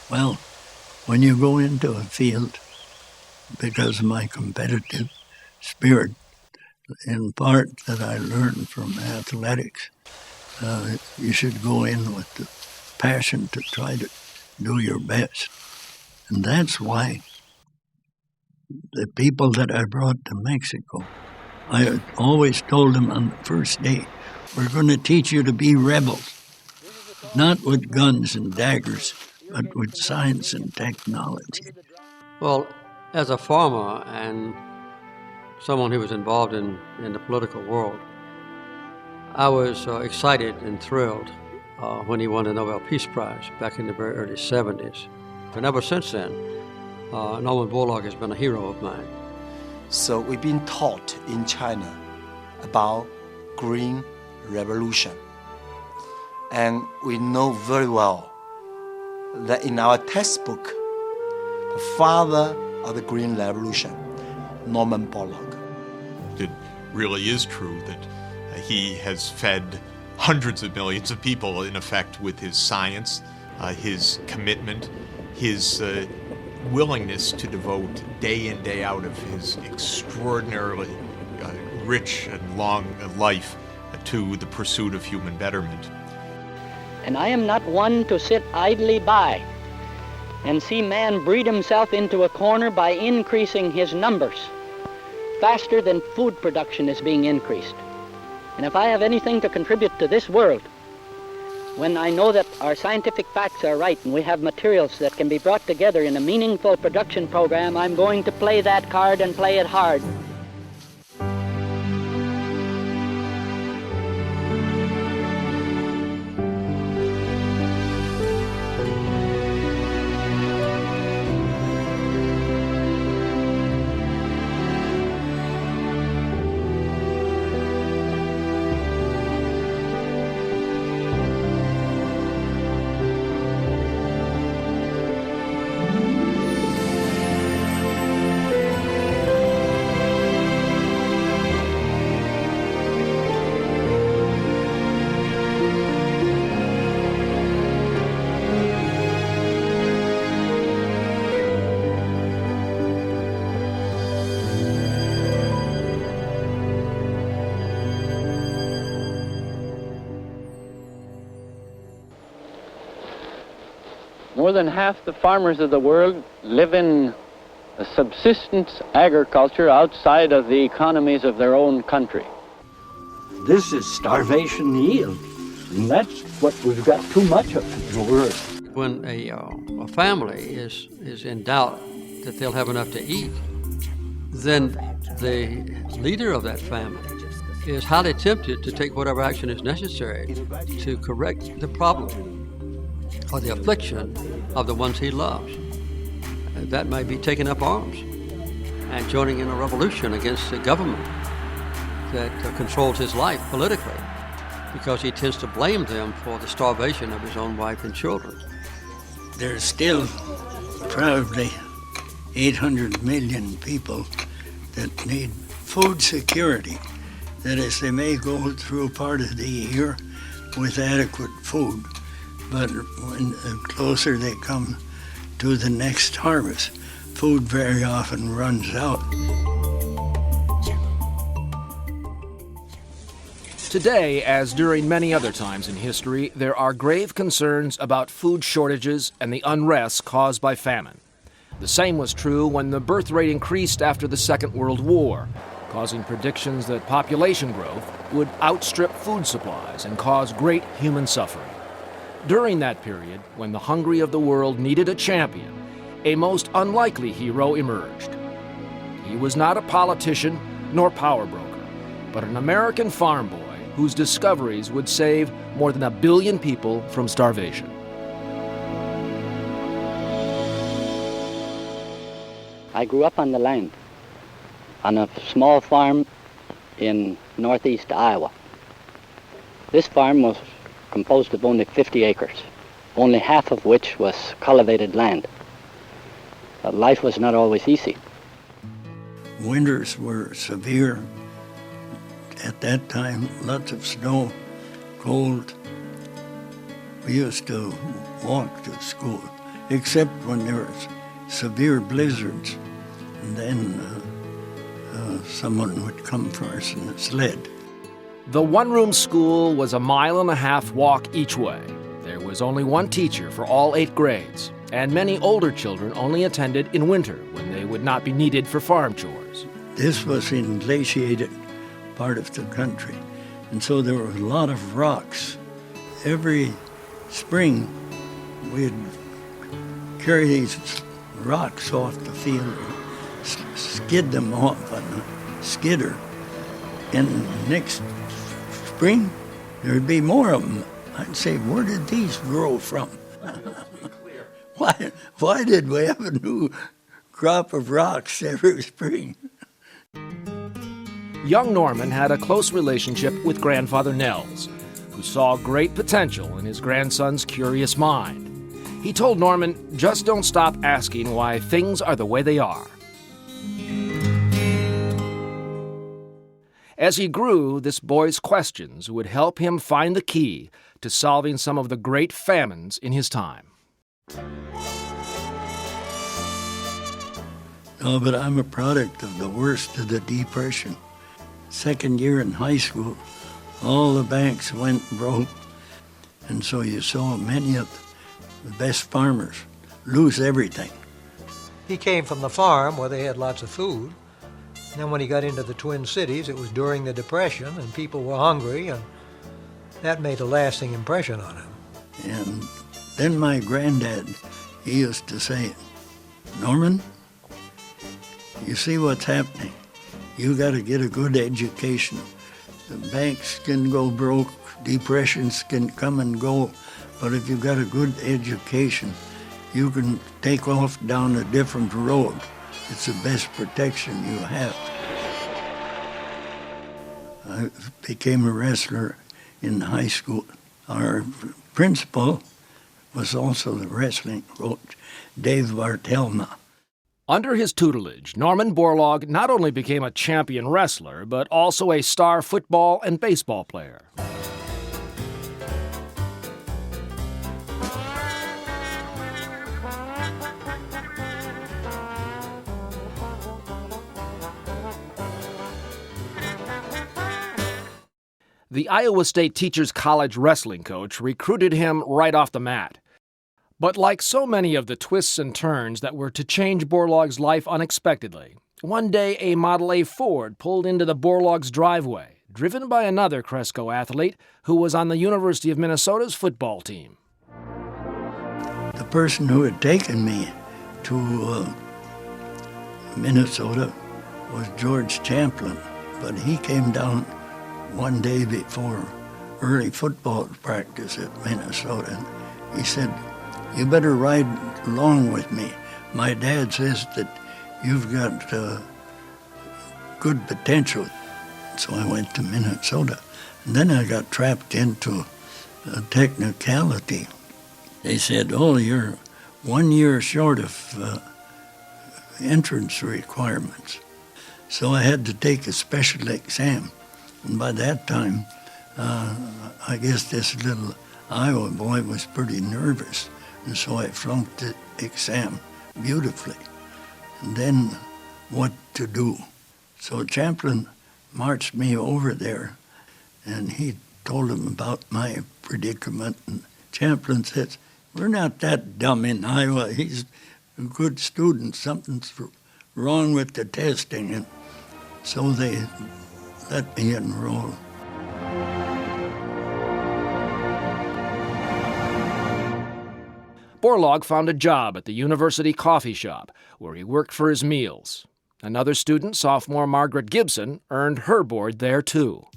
Well, when you go into a field, because of my competitive spirit, in part that I learned from athletics, you should go in with the passion to try to do your best. And that's why the people that I brought to Mexico, I always told them on the first day, we're going to teach you to be rebels, not with guns and daggers, but with science and technology. Well, as a farmer and someone who was involved in the political world, I was excited and thrilled when he won the Nobel Peace Prize back in the very early 70s. And ever since then, Norman Borlaug has been a hero of mine. So we've been taught in China about Green Revolution. And we know very well that in our textbook, the father of the Green Revolution, Norman Borlaug. It really is true that he has fed hundreds of millions of people, in effect, with his science, his commitment, his willingness to devote day in, day out of his extraordinarily rich and long life to the pursuit of human betterment. And I am not one to sit idly by and see man breed himself into a corner by increasing his numbers faster than food production is being increased. And if I have anything to contribute to this world, when I know that our scientific facts are right and we have materials that can be brought together in a meaningful production program, I'm going to play that card and play it hard. More than half the farmers of the world live in a subsistence agriculture outside of the economies of their own country. This is starvation yield, and that's what we've got too much of in the world. When a family is in doubt that they'll have enough to eat, then the leader of that family is highly tempted to take whatever action is necessary to correct the problem or the affliction of the ones he loves. That may be taking up arms and joining in a revolution against the government that controls his life politically, because he tends to blame them for the starvation of his own wife and children. There's still probably 800 million people that need food security. That is, they may go through part of the year with adequate food, but when the closer they come to the next harvest, food very often runs out. Today, as during many other times in history, there are grave concerns about food shortages and the unrest caused by famine. The same was true when the birth rate increased after the Second World War, causing predictions that population growth would outstrip food supplies and cause great human suffering. During that period, when the hungry of the world needed a champion, a most unlikely hero emerged. He was not a politician nor power broker, but an American farm boy whose discoveries would save more than 1 billion people from starvation. I grew up on the land, on a small farm in northeast Iowa. This farm was composed of only 50 acres, only half of which was cultivated land. Life was not always easy. Winters were severe. At that time, lots of snow, cold. We used to walk to school except when there was severe blizzards, and then someone would come for us in a sled. The one-room school was a 1.5 mile walk each way. There was only one teacher for all 8 grades, and many older children only attended in winter when they would not be needed for farm chores. This was in glaciated part of the country, and so there were a lot of rocks. Every spring, we'd carry these rocks off the field, skid them off on a skidder, and next spring, there'd be more of them. I'd say, where did these grow from? Why did we have a new crop of rocks every spring? Young Norman had a close relationship with grandfather Nels, who saw great potential in his grandson's curious mind. He told Norman, just don't stop asking why things are the way they are. As he grew, this boy's questions would help him find the key to solving some of the great famines in his time. No, but I'm a product of the worst of the Depression. Second year in high school, all the banks went broke, and so you saw many of the best farmers lose everything. He came from the farm where they had lots of food. And then when he got into the Twin Cities, it was during the Depression, and people were hungry, and that made a lasting impression on him. And then my granddad, he used to say, Norman, you see what's happening. You got to get a good education. The banks can go broke, depressions can come and go, but if you've got a good education, you can take off down a different road. It's the best protection you have. I became a wrestler in high school. Our principal was also the wrestling coach, Dave Bartelma. Under his tutelage, Norman Borlaug not only became a champion wrestler, but also a star football and baseball player. The Iowa State Teachers College wrestling coach recruited him right off the mat. But like so many of the twists and turns that were to change Borlaug's life unexpectedly, one day a Model A Ford pulled into the Borlaug's driveway, driven by another Cresco athlete who was on the University of Minnesota's football team. The person who had taken me to Minnesota was George Champlin, but he came down one day before early football practice at Minnesota, and he said, you better ride along with me. My dad says that you've got good potential. So I went to Minnesota. And then I got trapped into a technicality. They said, oh, you're 1 year short of entrance requirements. So I had to take a special exam. And by that time, I guess this little Iowa boy was pretty nervous. And so I flunked the exam beautifully. And then what to do? So Champlin marched me over there, and he told him about my predicament. And Champlin says, we're not that dumb in Iowa. He's a good student. Something's wrong with the testing. And so they let me enroll. Borlaug found a job at the university coffee shop, where he worked for his meals. Another student, sophomore Margaret Gibson, earned her board there too.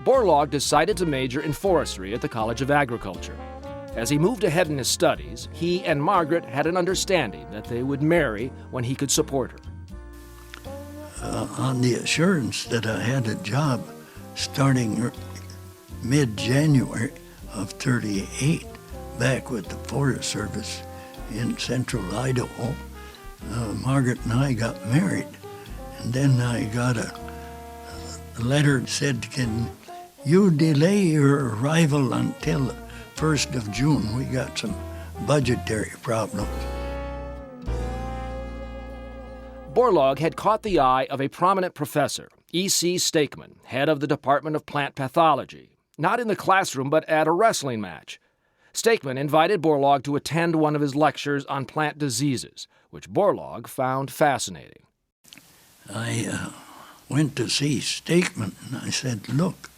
Borlaug decided to major in forestry at the College of Agriculture. As he moved ahead in his studies, he and Margaret had an understanding that they would marry when he could support her. On the assurance that I had a job starting mid-January of '38 back with the Forest Service in central Idaho, Margaret and I got married. And then I got a letter that said, can you delay your arrival until 1st of June, we got some budgetary problems. Borlaug had caught the eye of a prominent professor, E.C. Steakman, head of the Department of Plant Pathology, not in the classroom but at a wrestling match. Steakman invited Borlaug to attend one of his lectures on plant diseases, which Borlaug found fascinating. I went to see Steakman, and I said, look,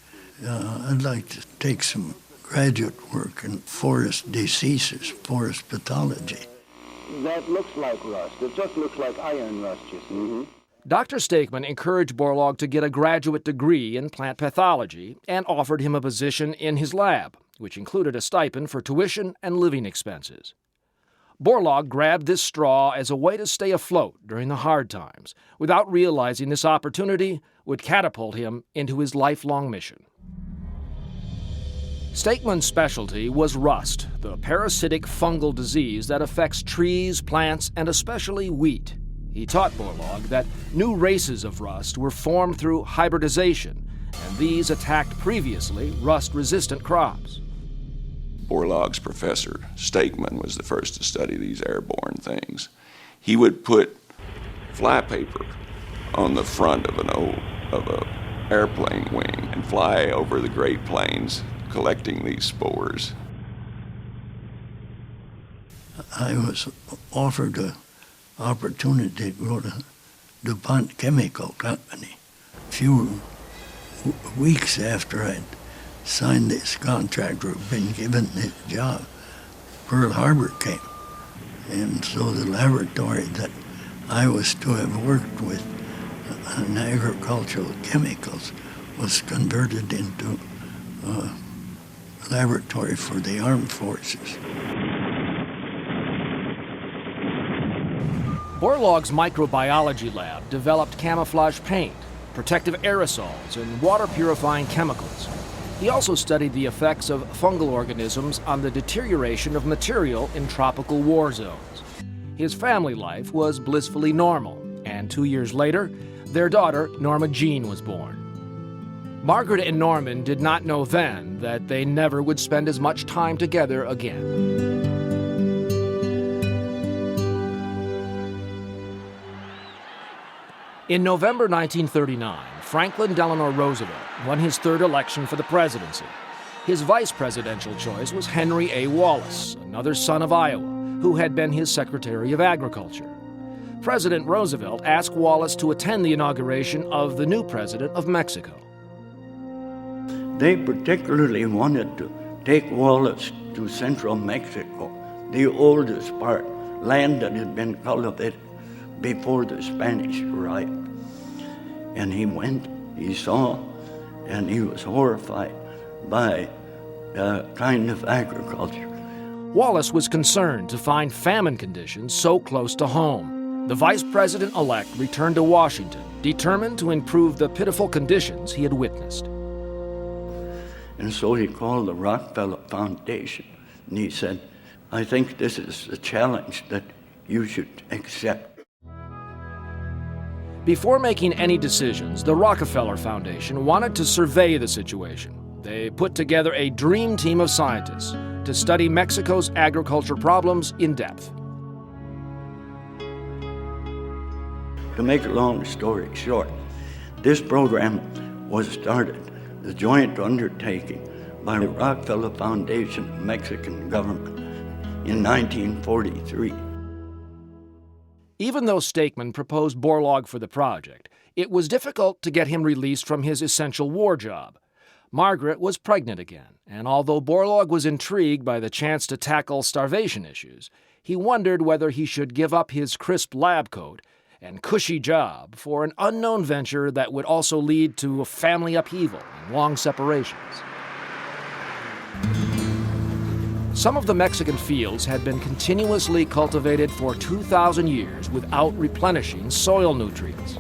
I'd like to take some graduate work in forest diseases, forest pathology. That looks like rust. It just looks like iron rust, you see. Mm-hmm. Dr. Steakman encouraged Borlaug to get a graduate degree in plant pathology and offered him a position in his lab, which included a stipend for tuition and living expenses. Borlaug grabbed this straw as a way to stay afloat during the hard times, without realizing this opportunity would catapult him into his lifelong mission. Steakman's specialty was rust, the parasitic fungal disease that affects trees, plants, and especially wheat. He taught Borlaug that new races of rust were formed through hybridization, and these attacked previously rust-resistant crops. Borlaug's professor, Steakman, was the first to study these airborne things. He would put fly paper on the front of an airplane wing and fly over the Great Plains collecting these spores. I was offered an opportunity to go to DuPont Chemical Company. A few weeks after I'd signed this contract or been given this job, Pearl Harbor came. And so the laboratory that I was to have worked with on agricultural chemicals was converted into a laboratory for the armed forces. Borlaug's microbiology lab developed camouflage paint, protective aerosols, and water-purifying chemicals. He also studied the effects of fungal organisms on the deterioration of material in tropical war zones. His family life was blissfully normal, and 2 years later, their daughter, Norma Jean, was born. Margaret and Norman did not know then that they never would spend as much time together again. In November 1939, Franklin Delano Roosevelt won his third election for the presidency. His vice presidential choice was Henry A. Wallace, another son of Iowa, who had been his Secretary of Agriculture. President Roosevelt asked Wallace to attend the inauguration of the new president of Mexico. They particularly wanted to take Wallace to central Mexico, the oldest part, land that had been cultivated before the Spanish arrived. And he went, he saw, and he was horrified by the kind of agriculture. Wallace was concerned to find famine conditions so close to home. The vice president-elect returned to Washington, determined to improve the pitiful conditions he had witnessed. And so he called the Rockefeller Foundation, and he said, I think this is a challenge that you should accept. Before making any decisions, the Rockefeller Foundation wanted to survey the situation. They put together a dream team of scientists to study Mexico's agriculture problems in depth. To make a long story short, this program was started, the joint undertaking by the Rockefeller Foundation and Mexican government in 1943. Even though Steakman proposed Borlaug for the project, it was difficult to get him released from his essential war job. Margaret was pregnant again, and although Borlaug was intrigued by the chance to tackle starvation issues, he wondered whether he should give up his crisp lab coat and cushy job for an unknown venture that would also lead to a family upheaval and long separations. Some of the Mexican fields had been continuously cultivated for 2,000 years without replenishing soil nutrients.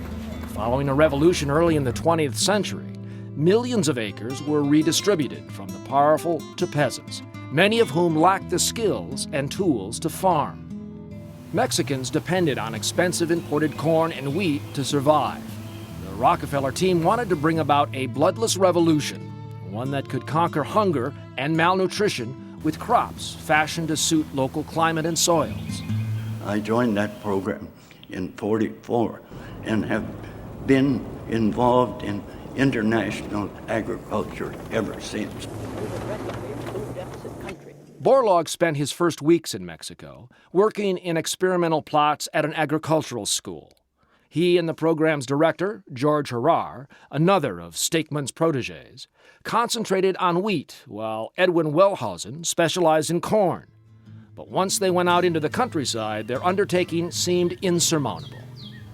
Following a revolution early in the 20th century, millions of acres were redistributed from the powerful to peasants, many of whom lacked the skills and tools to farm. Mexicans depended on expensive imported corn and wheat to survive. The Rockefeller team wanted to bring about a bloodless revolution, one that could conquer hunger and malnutrition with crops fashioned to suit local climate and soils. I joined that program in '44 and have been involved in international agriculture ever since. Borlaug spent his first weeks in Mexico working in experimental plots at an agricultural school. He and the program's director, George Harrar, another of Steigman's protégés, concentrated on wheat, while Edwin Wellhausen specialized in corn. But once they went out into the countryside, their undertaking seemed insurmountable.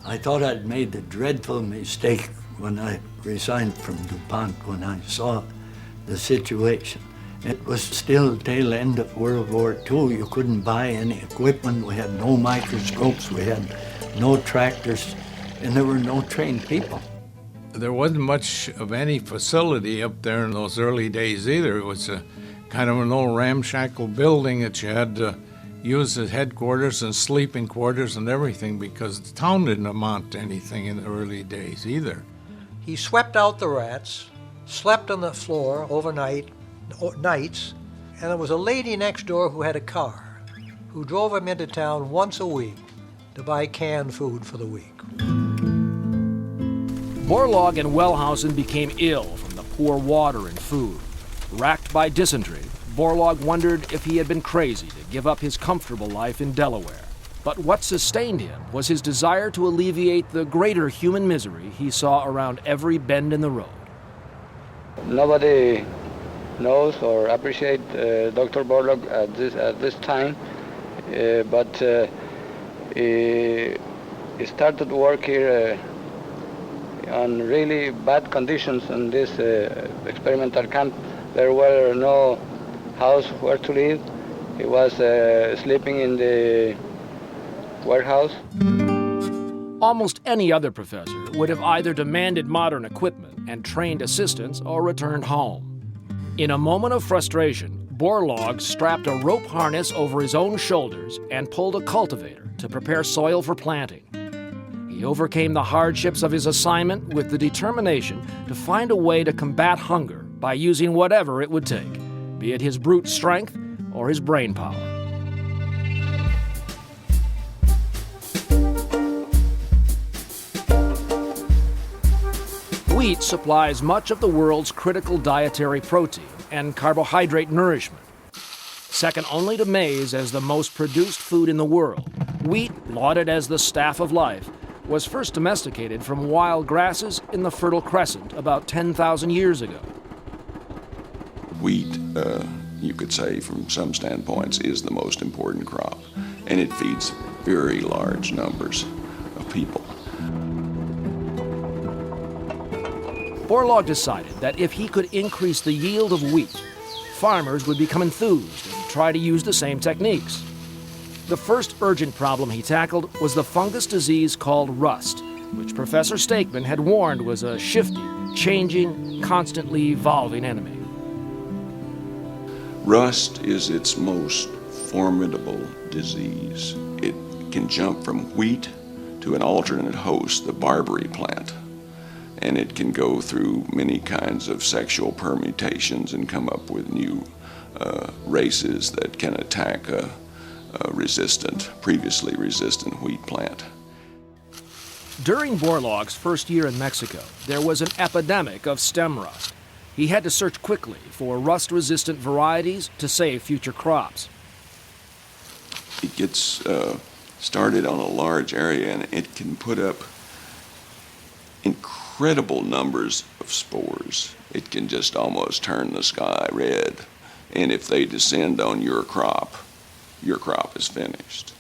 I thought I'd made the dreadful mistake when I resigned from DuPont, when I saw the situation. It was still tail end of World War II. You couldn't buy any equipment. We had no microscopes. We had no tractors, and there were no trained people. There wasn't much of any facility up there in those early days either. It was a kind of an old ramshackle building that you had to use as headquarters and sleeping quarters and everything, because the town didn't amount to anything in the early days either. He swept out the rats, slept on the floor overnight, nights, and there was a lady next door who had a car, who drove him into town once a week to buy canned food for the week. Borlaug and Wellhausen became ill from the poor water and food. Racked by dysentery, Borlaug wondered if he had been crazy to give up his comfortable life in Delaware. But what sustained him was his desire to alleviate the greater human misery he saw around every bend in the road. Nobody knows or appreciates Dr. Borlaug at this time, but he started work here on really bad conditions in this experimental camp. There were no house where to live. He was sleeping in the warehouse. Almost any other professor would have either demanded modern equipment and trained assistants or returned home. In a moment of frustration, Borlaug strapped a rope harness over his own shoulders and pulled a cultivator to prepare soil for planting. He overcame the hardships of his assignment with the determination to find a way to combat hunger by using whatever it would take, be it his brute strength or his brain power. Wheat supplies much of the world's critical dietary protein and carbohydrate nourishment. Second only to maize as the most produced food in the world, wheat, lauded as the staff of life, was first domesticated from wild grasses in the Fertile Crescent about 10,000 years ago. Wheat, you could say from some standpoints, is the most important crop, and it feeds very large numbers of people. Borlaug decided that if he could increase the yield of wheat, farmers would become enthused and try to use the same techniques. The first urgent problem he tackled was the fungus disease called rust, which Professor Steigman had warned was a shifty, changing, constantly evolving enemy. Rust is its most formidable disease. It can jump from wheat to an alternate host, the barberry plant. And it can go through many kinds of sexual permutations and come up with new races that can attack a previously resistant wheat plant. During Borlaug's first year in Mexico, there was an epidemic of stem rust. He had to search quickly for rust-resistant varieties to save future crops. It gets started on a large area, and it can put up incredible numbers of spores. It can just almost turn the sky red. And if they descend on your crop is finished.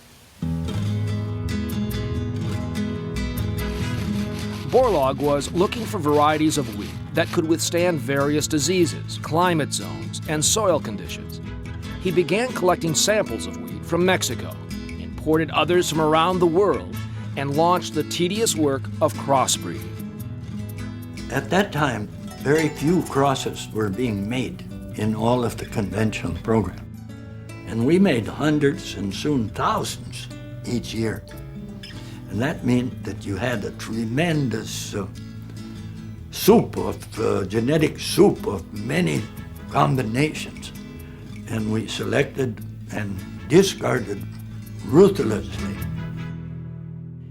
Borlaug was looking for varieties of wheat that could withstand various diseases, climate zones, and soil conditions. He began collecting samples of wheat from Mexico, imported others from around the world, and launched the tedious work of crossbreeding. At that time, very few crosses were being made in all of the conventional program. And we made hundreds and soon thousands each year. And that meant that you had a tremendous genetic soup of many combinations. and we selected and discarded ruthlessly.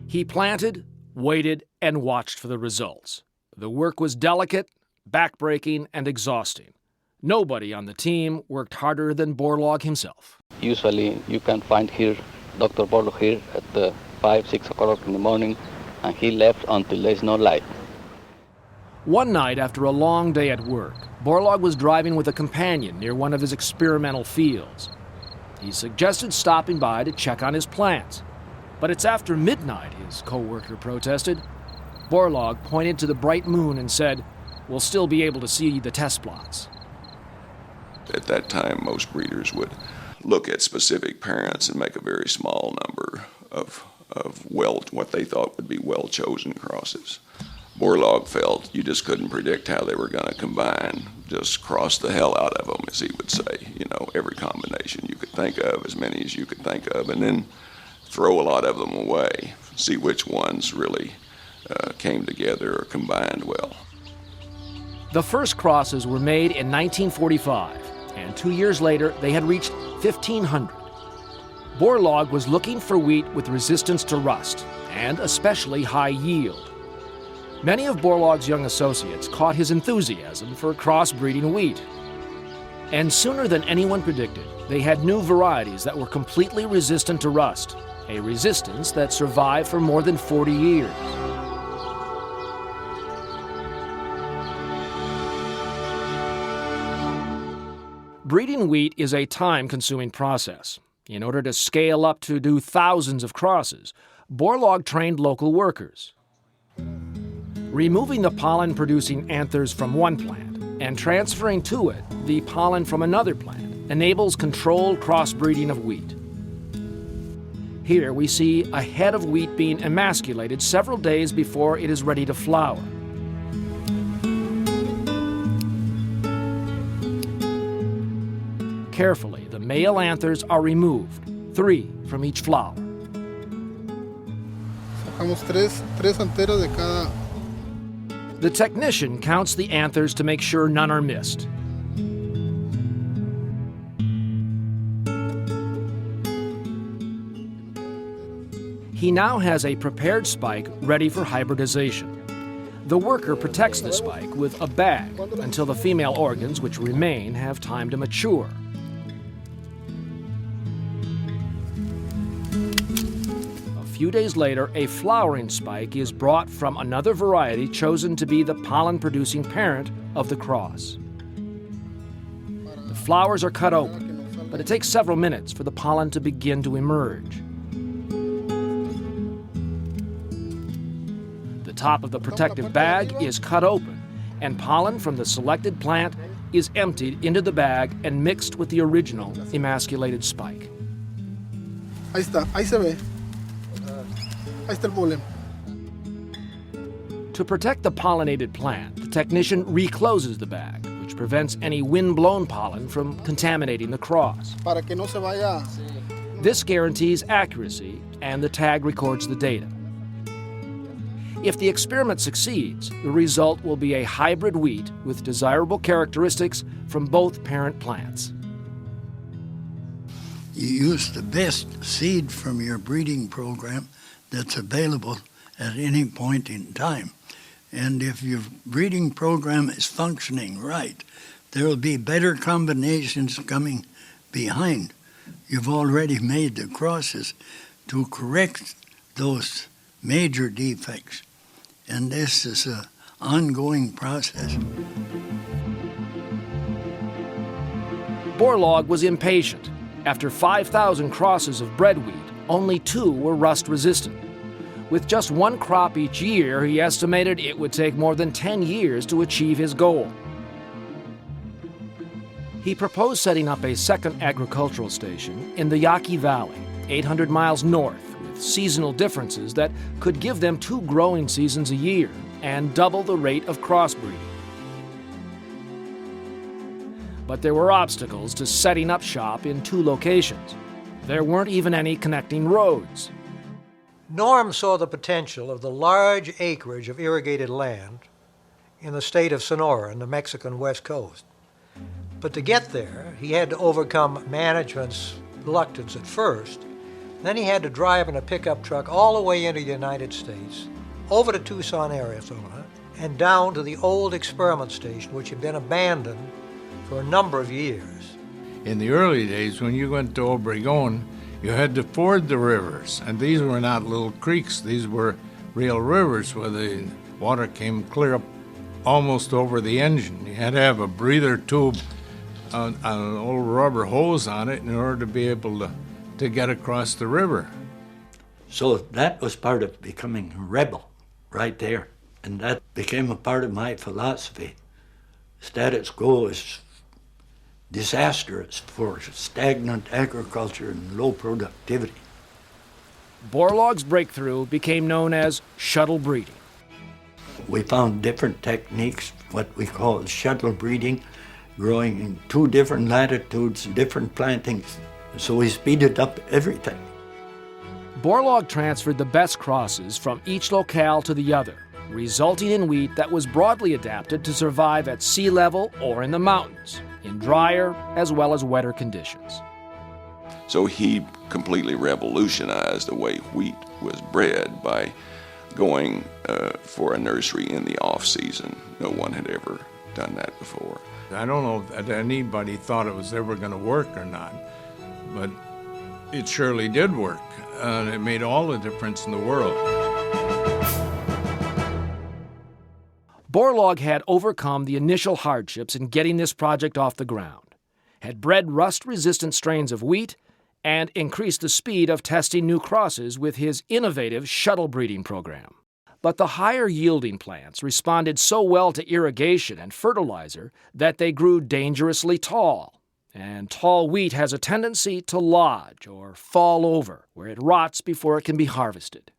He planted, waited, and watched for the results. The work was delicate, backbreaking, and exhausting. Nobody on the team worked harder than Borlaug himself. Usually you can find here Dr. Borlaug here at the 5, 6 o'clock in the morning, and he left until there's no light. One night after a long day at work, Borlaug was driving with a companion near one of his experimental fields. He suggested stopping by to check on his plants. But it's after midnight, his co-worker protested. Borlaug pointed to the bright moon and said, "We'll still be able to see the test plots." At that time, most breeders would look at specific parents and make a very small number of what they thought would be well-chosen crosses. Borlaug felt you just couldn't predict how they were going to combine. Just cross the hell out of them, as he would say. You know, every combination you could think of, as many as you could think of, and then throw a lot of them away. See which ones really came together or combined well. The first crosses were made in 1945, and 2 years later they had reached 1,500. Borlaug was looking for wheat with resistance to rust and especially high yield. Many of Borlaug's young associates caught his enthusiasm for crossbreeding wheat. And sooner than anyone predicted, they had new varieties that were completely resistant to rust, a resistance that survived for more than 40 years. Breeding wheat is a time-consuming process. In order to scale up to do thousands of crosses, Borlaug trained local workers. Removing the pollen-producing anthers from one plant and transferring to it the pollen from another plant enables controlled crossbreeding of wheat. Here we see a head of wheat being emasculated several days before it is ready to flower. Carefully, the male anthers are removed, 3 from each flower. The technician counts the anthers to make sure none are missed. He now has a prepared spike ready for hybridization. The worker protects the spike with a bag until the female organs, which remain, have time to mature. A few days later, a flowering spike is brought from another variety chosen to be the pollen-producing parent of the cross. The flowers are cut open, but it takes several minutes for the pollen to begin to emerge. The top of the protective bag is cut open, and pollen from the selected plant is emptied into the bag and mixed with the original emasculated spike. Ahí está, ahí se ve. Ahí está el polen. To protect the pollinated plant, the technician recloses the bag, which prevents any wind-blown pollen from contaminating the cross. Para que no se vaya. This guarantees accuracy, and the tag records the data. If the experiment succeeds, the result will be a hybrid wheat with desirable characteristics from both parent plants. You use the best seed from your breeding program that's available at any point in time. And if your breeding program is functioning right, there will be better combinations coming behind. You've already made the crosses to correct those major defects. And this is an ongoing process. Borlaug was impatient. After 5,000 crosses of bread wheat, only 2 were rust-resistant. With just 1 crop each year, he estimated it would take more than 10 years to achieve his goal. He proposed setting up a second agricultural station in the Yaqui Valley, 800 miles north, with seasonal differences that could give them 2 growing seasons a year and double the rate of crossbreeding. But there were obstacles to setting up shop in 2 locations. There weren't even any connecting roads. Norm saw the potential of the large acreage of irrigated land in the state of Sonora and the Mexican West Coast. But to get there, he had to overcome management's reluctance at first. Then he had to drive in a pickup truck all the way into the United States, over to Tucson, Arizona, and down to the old experiment station, which had been abandoned for a number of years. In the early days, when you went to Obregon, you had to ford the rivers, and these were not little creeks. These were real rivers where the water came clear up almost over the engine. You had to have a breather tube on an old rubber hose on it in order to be able to get across the river. So that was part of becoming a rebel right there, and that became a part of my philosophy. Status quo is disastrous for stagnant agriculture and low productivity. Borlaug's breakthrough became known as shuttle breeding. We found different techniques, what we call shuttle breeding, growing in 2 different latitudes, different plantings. So we speeded up everything. Borlaug transferred the best crosses from each locale to the other, resulting in wheat that was broadly adapted to survive at sea level or in the mountains, in drier as well as wetter conditions. So he completely revolutionized the way wheat was bred by going for a nursery in the off-season. No one had ever done that before. I don't know if anybody thought it was ever going to work or not, but it surely did work, and it made all the difference in the world. Borlaug had overcome the initial hardships in getting this project off the ground, had bred rust-resistant strains of wheat, and increased the speed of testing new crosses with his innovative shuttle breeding program. But the higher-yielding plants responded so well to irrigation and fertilizer that they grew dangerously tall. And tall wheat has a tendency to lodge or fall over, where it rots before it can be harvested.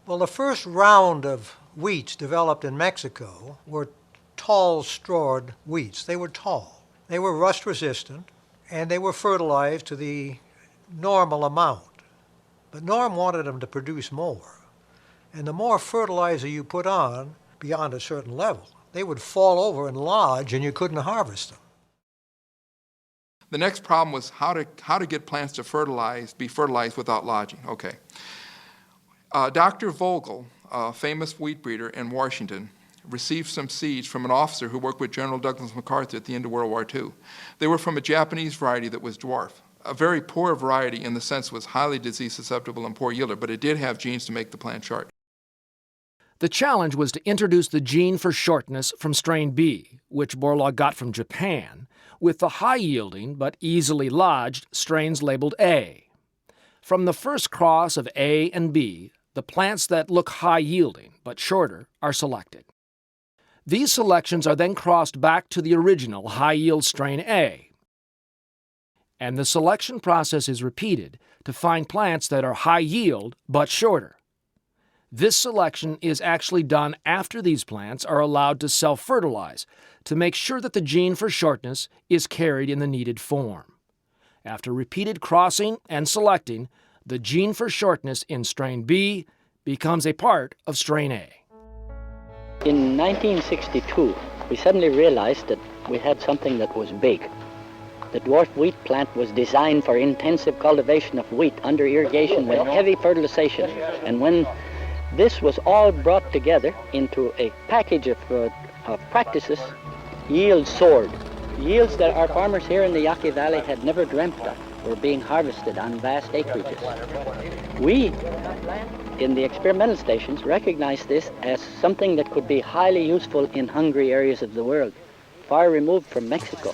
Well, the first round of wheats developed in Mexico were tall strawed wheats. They were tall. They were rust-resistant, and they were fertilized to the normal amount. But Norm wanted them to produce more. And the more fertilizer you put on, beyond a certain level, they would fall over and lodge, and you couldn't harvest them. The next problem was how to get plants to be fertilized without lodging. Okay. Dr. Vogel, a famous wheat breeder in Washington, received some seeds from an officer who worked with General Douglas MacArthur at the end of World War II. They were from a Japanese variety that was dwarf. A very poor variety in the sense was highly disease susceptible and poor yielder, but it did have genes to make the plant short. The challenge was to introduce the gene for shortness from strain B, which Borlaug got from Japan, with the high-yielding but easily lodged strains labeled A. From the first cross of A and B, the plants that look high-yielding but shorter are selected. These selections are then crossed back to the original high-yield strain A, and the selection process is repeated to find plants that are high-yield but shorter. This selection is actually done after these plants are allowed to self-fertilize to make sure that the gene for shortness is carried in the needed form. After repeated crossing and selecting, the gene for shortness in strain B becomes a part of strain A. In 1962, we suddenly realized that we had something that was big. The dwarf wheat plant was designed for intensive cultivation of wheat under irrigation with heavy fertilization. And when this was all brought together into a package of practices, yields soared. Yields that our farmers here in the Yaqui Valley had never dreamt of were being harvested on vast acreages. We, in the experimental stations, recognized this as something that could be highly useful in hungry areas of the world, far removed from Mexico.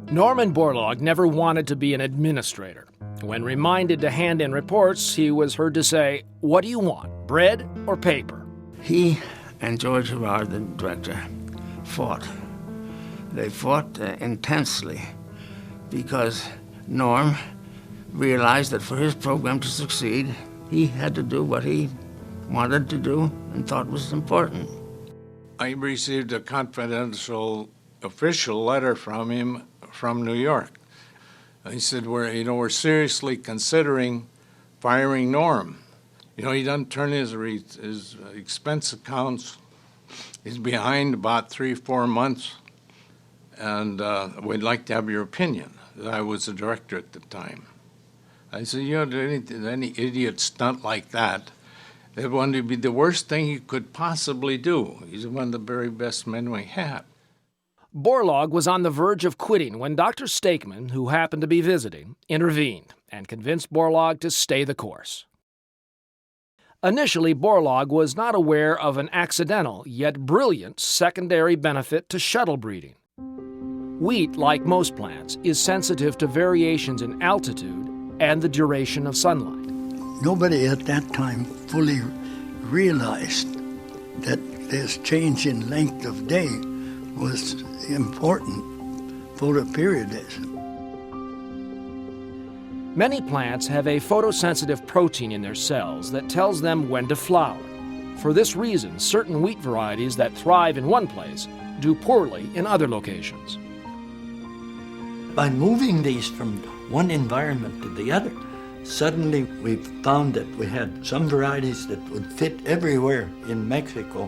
Norman Borlaug never wanted to be an administrator. When reminded to hand in reports, he was heard to say, "What do you want, bread or paper?" He and George Gerard, the director, fought. They fought intensely because Norm realized that for his program to succeed, he had to do what he wanted to do and thought was important. I received a confidential official letter from him from New York. He said, we're seriously considering firing Norm. You know, he doesn't turn his expense accounts. He's behind about 3-4 months, and we'd like to have your opinion. I was the director at the time. I said, you know, any idiot stunt like that, that would be the worst thing he could possibly do. He's one of the very best men we had. Borlaug was on the verge of quitting when Dr. Steigman, who happened to be visiting, intervened and convinced Borlaug to stay the course. Initially, Borlaug was not aware of an accidental yet brilliant secondary benefit to shuttle breeding. Wheat, like most plants, is sensitive to variations in altitude and the duration of sunlight. Nobody at that time fully realized that this change in length of day was important photoperiodism. Many plants have a photosensitive protein in their cells that tells them when to flower. For this reason, certain wheat varieties that thrive in one place do poorly in other locations. By moving these from one environment to the other, suddenly we found that we had some varieties that would fit everywhere in Mexico,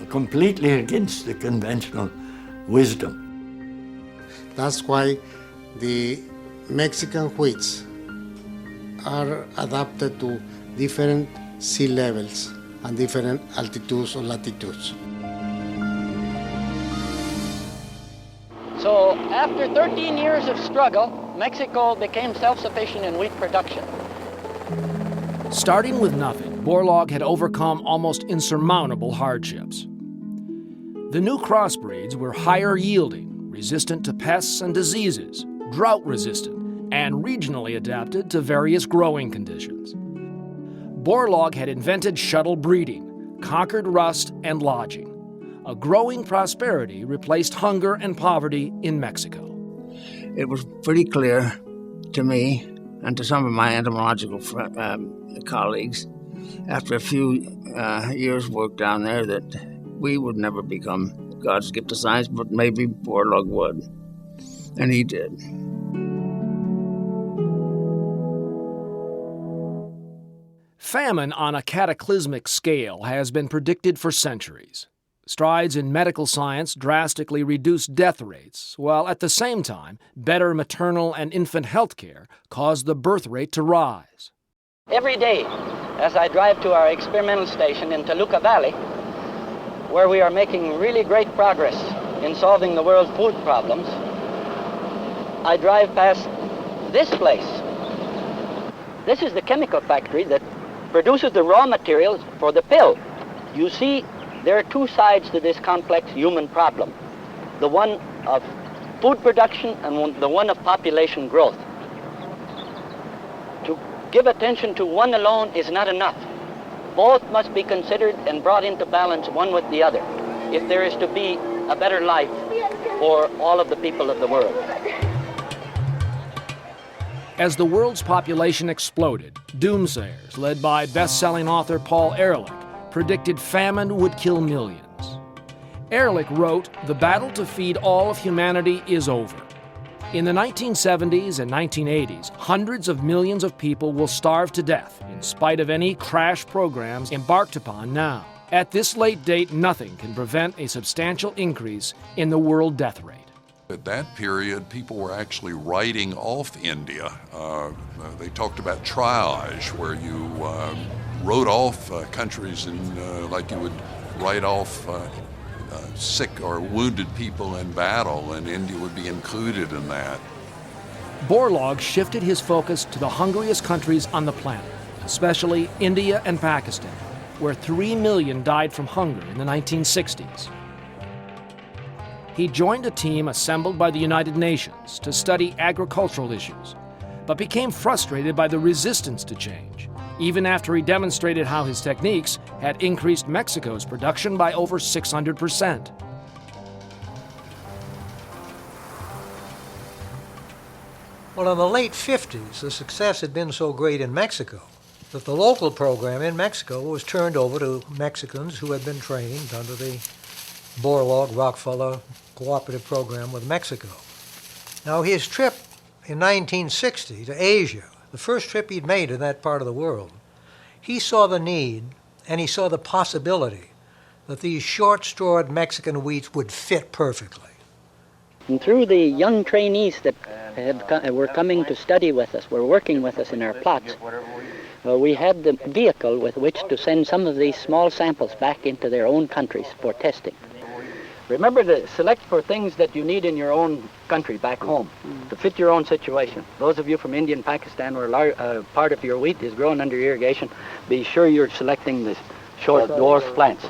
completely against the conventional wisdom. That's why the Mexican wheats are adapted to different sea levels and different altitudes or latitudes. So after 13 years of struggle, Mexico became self-sufficient in wheat production. Starting with nothing, Borlaug had overcome almost insurmountable hardships. The new crossbreeds were higher yielding, resistant to pests and diseases, drought resistant, and regionally adapted to various growing conditions. Borlaug had invented shuttle breeding, conquered rust and lodging. A growing prosperity replaced hunger and poverty in Mexico. It was pretty clear to me and to some of my entomological colleagues after a few years' work down there that we would never become God's gift to science, but maybe Borlaug would. And he did. Famine on a cataclysmic scale has been predicted for centuries. Strides in medical science drastically reduced death rates, while at the same time, better maternal and infant health care caused the birth rate to rise. Every day, as I drive to our experimental station in Toluca Valley, where we are making really great progress in solving the world's food problems, I drive past this place. This is the chemical factory that produces the raw materials for the pill. You see, there are two sides to this complex human problem. The one of food production and the one of population growth. To give attention to one alone is not enough. Both must be considered and brought into balance one with the other if there is to be a better life for all of the people of the world. As the world's population exploded, doomsayers, led by best-selling author Paul Ehrlich, predicted famine would kill millions. Ehrlich wrote, "The battle to feed all of humanity is over." In the 1970s and 1980s, hundreds of millions of people will starve to death in spite of any crash programs embarked upon now. At this late date, nothing can prevent a substantial increase in the world death rate. At that period, people were actually writing off India. They talked about triage, where you wrote off countries like you would write off sick or wounded people in battle, and India would be included in that. Borlaug shifted his focus to the hungriest countries on the planet, especially India and Pakistan, where 3 million died from hunger in the 1960s. He joined a team assembled by the United Nations to study agricultural issues, but became frustrated by the resistance to change, even after he demonstrated how his techniques had increased Mexico's production by over 600%. Well, in the late 50s, the success had been so great in Mexico that the local program in Mexico was turned over to Mexicans who had been trained under the Borlaug Rockefeller cooperative program with Mexico. Now, his trip in 1960 to Asia, the first trip he'd made in that part of the world, He saw the need and he saw the possibility that these short-stored Mexican wheats would fit perfectly. And through the young trainees that were coming to study with us, were working with us in our plots, we had the vehicle with which to send some of these small samples back into their own countries for testing. Remember to select for things that you need in your own country, back home, to fit your own situation. Those of you from India and Pakistan where part of your wheat is grown under irrigation, be sure you're selecting the short dwarf plants.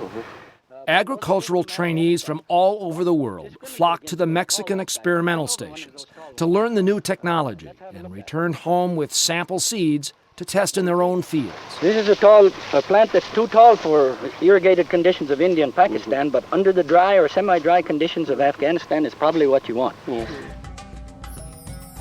Agricultural trainees from all over the world flocked to the Mexican experimental stations to learn the new technology and returned home with sample seeds to test in their own fields. This is a plant that's too tall for irrigated conditions of India and Pakistan, but under the dry or semi-dry conditions of Afghanistan is probably what you want.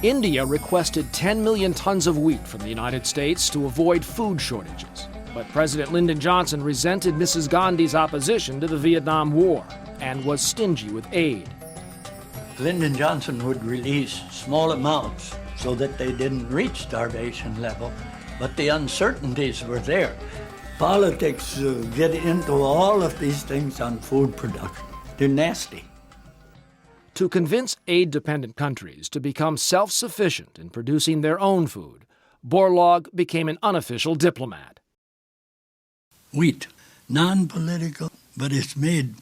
India requested 10 million tons of wheat from the United States to avoid food shortages. But President Lyndon Johnson resented Mrs. Gandhi's opposition to the Vietnam War and was stingy with aid. Lyndon Johnson would release small amounts so that they didn't reach starvation level, but the uncertainties were there. Politics get into all of these things on food production. They're nasty. To convince aid-dependent countries to become self-sufficient in producing their own food, Borlaug became an unofficial diplomat. Wheat, non-political, but it's made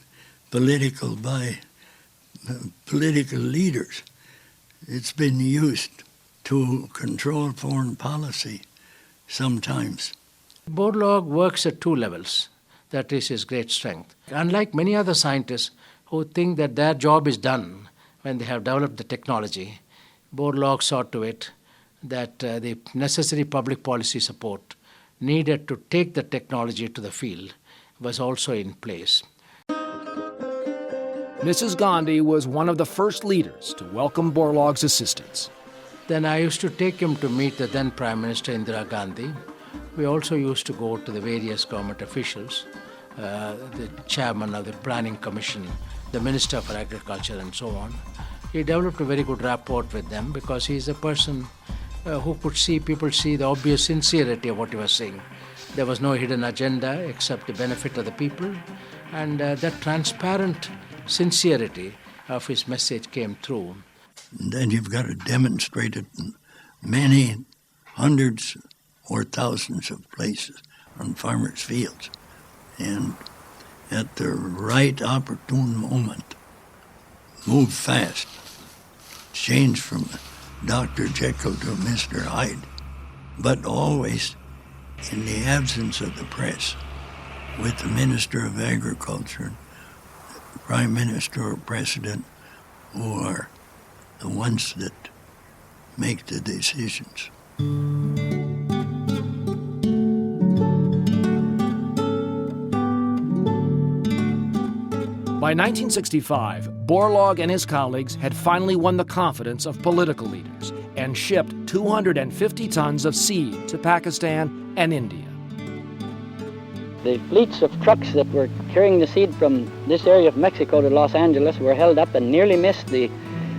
political by political leaders. It's been used to control foreign policy sometimes. Borlaug works at two levels. That is his great strength. Unlike many other scientists who think that their job is done when they have developed the technology, Borlaug saw to it that the necessary public policy support needed to take the technology to the field was also in place. Mrs. Gandhi was one of the first leaders to welcome Borlaug's assistance. Then I used to take him to meet the then Prime Minister Indira Gandhi. We also used to go to the various government officials, the chairman of the Planning Commission, the Minister for Agriculture, and so on. He developed a very good rapport with them because he's a person who could see, people see the obvious sincerity of what he was saying. There was no hidden agenda except the benefit of the people, and that transparent sincerity of his message came through. And then you've got to demonstrate it in many hundreds or thousands of places on farmers' fields. And at the right opportune moment, move fast, change from Dr. Jekyll to Mr. Hyde, but always in the absence of the press, with the Minister of Agriculture, Prime Minister or President, who are the ones that make the decisions. By 1965, Borlaug and his colleagues had finally won the confidence of political leaders and shipped 250 tons of seed to Pakistan and India. The fleets of trucks that were carrying the seed from this area of Mexico to Los Angeles were held up and nearly missed the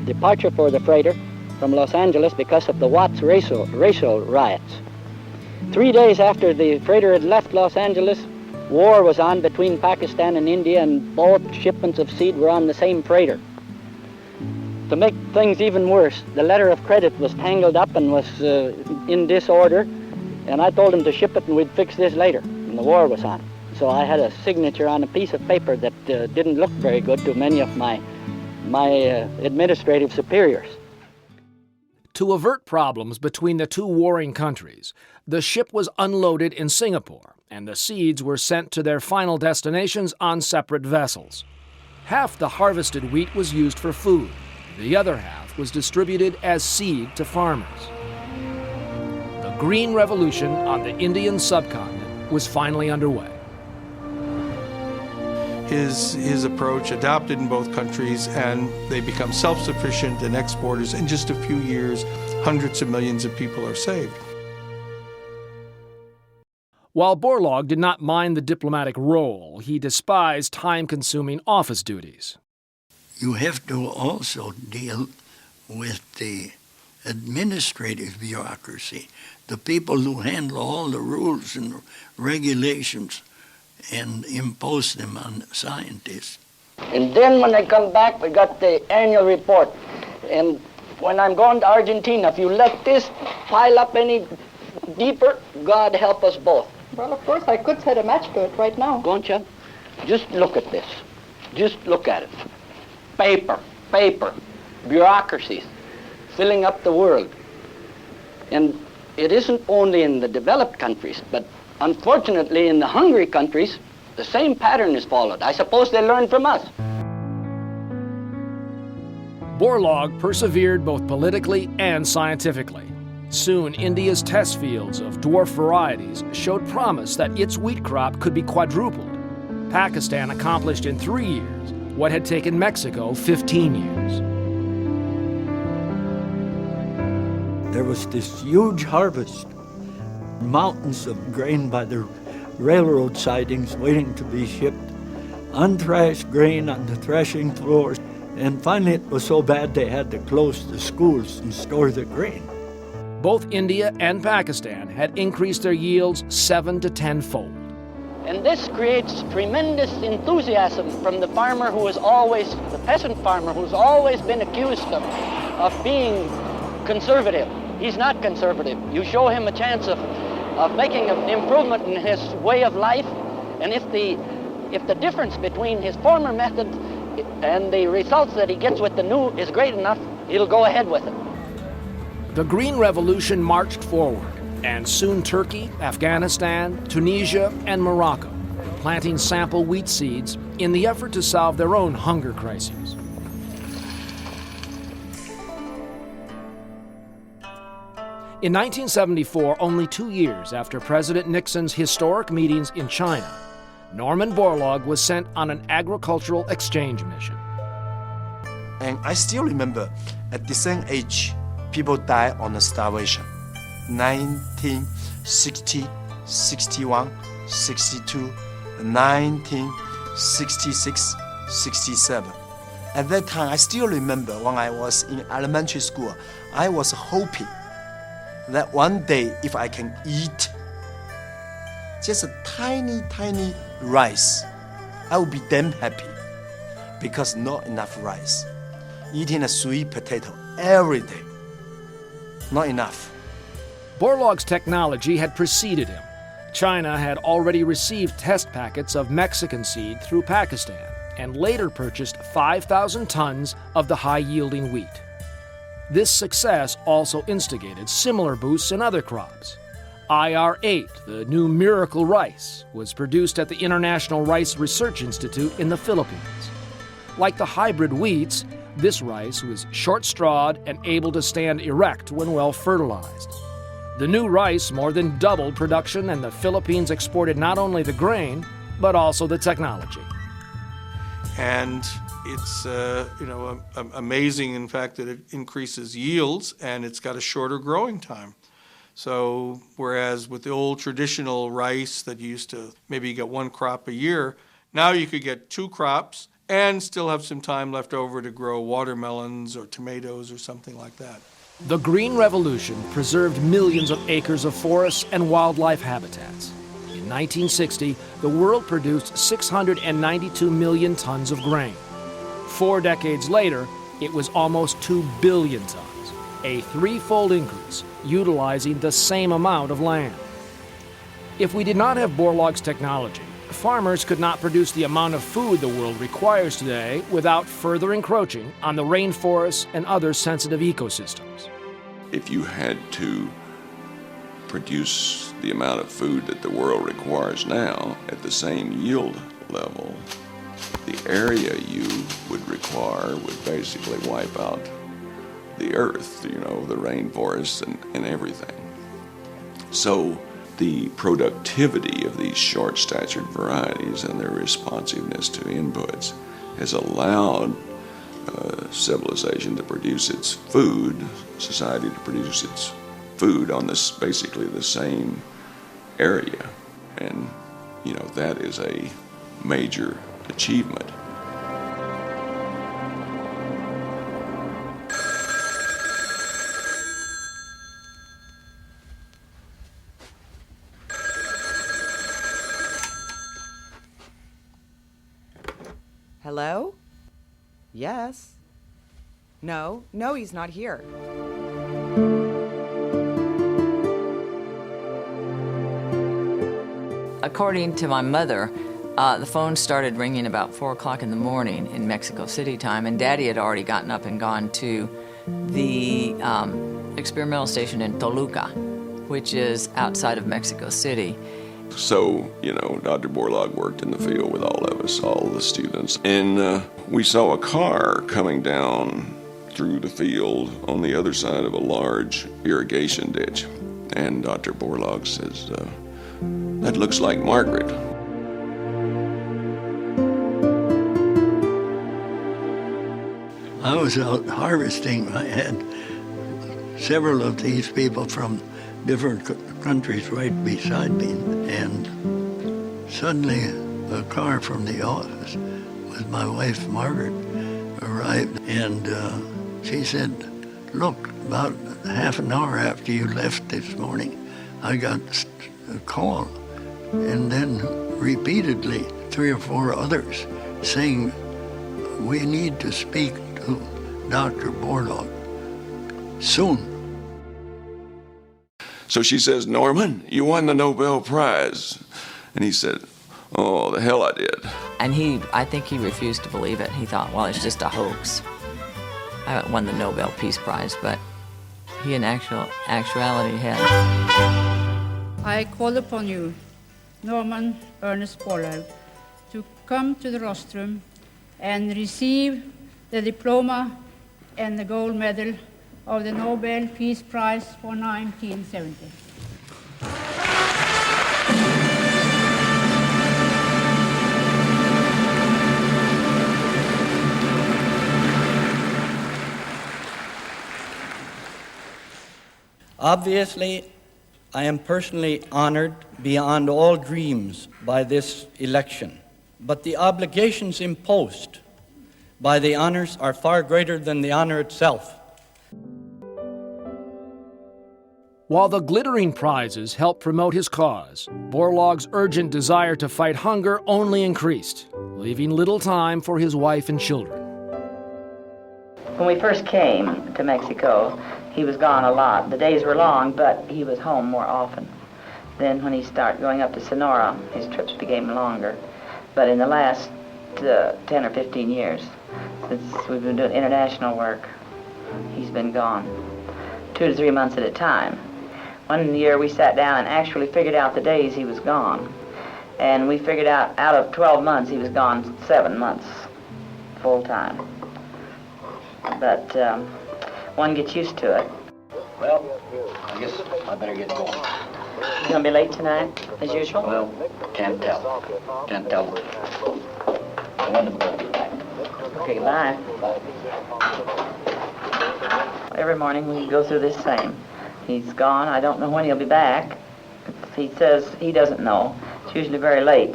departure for the freighter from Los Angeles because of the Watts racial riots. 3 days after the freighter had left Los Angeles, war was on between Pakistan and India, and both shipments of seed were on the same freighter. To make things even worse, the letter of credit was tangled up and was in disorder, and I told him to ship it and we'd fix this later, and the war was on. So I had a signature on a piece of paper that didn't look very good to many of my administrative superiors. To avert problems between the two warring countries, the ship was unloaded in Singapore, and the seeds were sent to their final destinations on separate vessels. Half the harvested wheat was used for food. The other half was distributed as seed to farmers. The Green Revolution on the Indian subcontinent was finally underway. His approach adopted in both countries, and they become self-sufficient and exporters. In just a few years, hundreds of millions of people are saved. While Borlaug did not mind the diplomatic role, he despised time-consuming office duties. You have to also deal with the administrative bureaucracy the people who handle all the rules and regulations and impose them on scientists. And then when I come back, we got the annual report. And when I'm going to Argentina, if you let this pile up any deeper, God help us both. Well, of course, I could set a match to it right now. Won't you? Just look at this. Just look at it. Paper, bureaucracies, filling up the world. And it isn't only in the developed countries, but unfortunately in the hungry countries, the same pattern is followed. I suppose they learn from us. Borlaug persevered both politically and scientifically. Soon, India's test fields of dwarf varieties showed promise that its wheat crop could be quadrupled. Pakistan accomplished in 3 years what had taken Mexico 15 years. There was this huge harvest, mountains of grain by the railroad sidings waiting to be shipped, unthrashed grain on the threshing floors, and finally it was so bad they had to close the schools and store the grain. Both India and Pakistan had increased their yields 7 to 10-fold. And this creates tremendous enthusiasm from the farmer who is always, the peasant farmer who's always been accused of being conservative. He's not conservative. You show him a chance of making an improvement in his way of life, and if the difference between his former method and the results that he gets with the new is great enough, he'll go ahead with it. The Green Revolution marched forward, and soon Turkey, Afghanistan, Tunisia, and Morocco were planting sample wheat seeds in the effort to solve their own hunger crises. In 1974, only 2 years after President Nixon's historic meetings in China, Norman Borlaug was sent on an agricultural exchange mission. And I still remember, at the same age, people died on starvation. 1960, 61, 62, 1966, 67. At that time, I still remember when I was in elementary school, I was hoping that one day if I can eat just a tiny, tiny rice, I will be damn happy, because not enough rice. Eating a sweet potato every day, not enough. Borlaug's technology had preceded him. China had already received test packets of Mexican seed through Pakistan and later purchased 5,000 tons of the high-yielding wheat. This success also instigated similar boosts in other crops. IR-8, the new miracle rice, was produced at the International Rice Research Institute in the Philippines. Like the hybrid wheats, this rice was short-strawed and able to stand erect when well fertilized. The new rice more than doubled production, and the Philippines exported not only the grain, but also the technology. And it's amazing, in fact, that it increases yields, and it's got a shorter growing time. So whereas with the old traditional rice that you used to maybe get one crop a year, now you could get 2 crops and still have some time left over to grow watermelons or tomatoes or something like that. The Green Revolution preserved millions of acres of forests and wildlife habitats. In 1960, the world produced 692 million tons of grain. 4 decades later, it was almost 2 billion tons, a 3-fold increase, utilizing the same amount of land. If we did not have Borlaug's technology, farmers could not produce the amount of food the world requires today without further encroaching on the rainforests and other sensitive ecosystems. If you had to produce the amount of food that the world requires now at the same yield level, the area you would require would basically wipe out the earth, the rainforests and everything. So the productivity of these short-statured varieties and their responsiveness to inputs has allowed civilization to produce its food, society to produce its food on this basically the same area. And, that is a major achievement. Hello? Yes. No, he's not here. According to my mother, the phone started ringing about 4 o'clock in the morning in Mexico City time, and Daddy had already gotten up and gone to the experimental station in Toluca, which is outside of Mexico City. So, Dr. Borlaug worked in the field with all of us, all the students, and we saw a car coming down through the field on the other side of a large irrigation ditch. And Dr. Borlaug says, that looks like Margaret. I was out harvesting. I had several of these people from different countries right beside me, and suddenly a car from the office with my wife Margaret arrived, and she said, look, about half an hour after you left this morning, I got a call, and then repeatedly 3 or 4 others saying, we need to speak to Dr. Borlaug soon. So she says, Norman, you won the Nobel Prize. And he said, oh, the hell I did. And I think he refused to believe it. He thought, well, it's just a hoax. I won the Nobel Peace Prize, but he in actuality had. I call upon you, Norman Ernest Borlaug, to come to the rostrum and receive the diploma and the gold medal of the Nobel Peace Prize for 1970. Obviously, I am personally honored beyond all dreams by this election, but the obligations imposed by the honors are far greater than the honor itself. While the glittering prizes helped promote his cause, Borlaug's urgent desire to fight hunger only increased, leaving little time for his wife and children. When we first came to Mexico, he was gone a lot. The days were long, but he was home more often. Then when he started going up to Sonora, his trips became longer. But in the last 10 or 15 years, since we've been doing international work, he's been gone 2 to 3 months at a time. One year we sat down and actually figured out the days he was gone. And we figured out of 12 months, he was gone 7 months, full time. But one gets used to it. Well, I guess I better get going. You gonna be late tonight, as usual? Well, can't tell. Can't tell. I wonder if I'll be back. Okay, bye. Every morning we go through this same. He's gone. I don't know when he'll be back. He says he doesn't know. It's usually very late,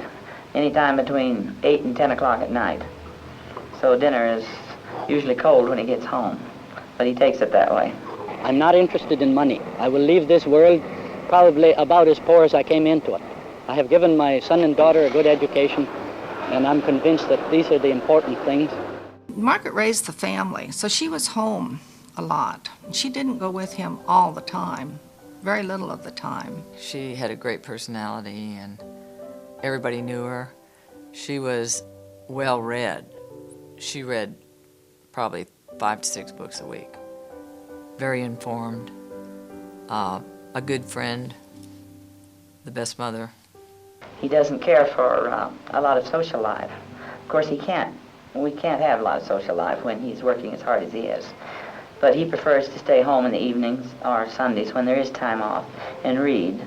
anytime between 8 and 10 o'clock at night. So dinner is usually cold when he gets home, but he takes it that way. I'm not interested in money. I will leave this world probably about as poor as I came into it. I have given my son and daughter a good education, and I'm convinced that these are the important things. Margaret raised the family, so she was home a lot. She didn't go with him all the time, very little of the time. She had a great personality, and everybody knew her. She was well-read. She read probably 5 to 6 books a week. Very informed, a good friend, the best mother. He doesn't care for a lot of social life. Of course, we can't have a lot of social life when he's working as hard as he is. But he prefers to stay home in the evenings or Sundays when there is time off and read.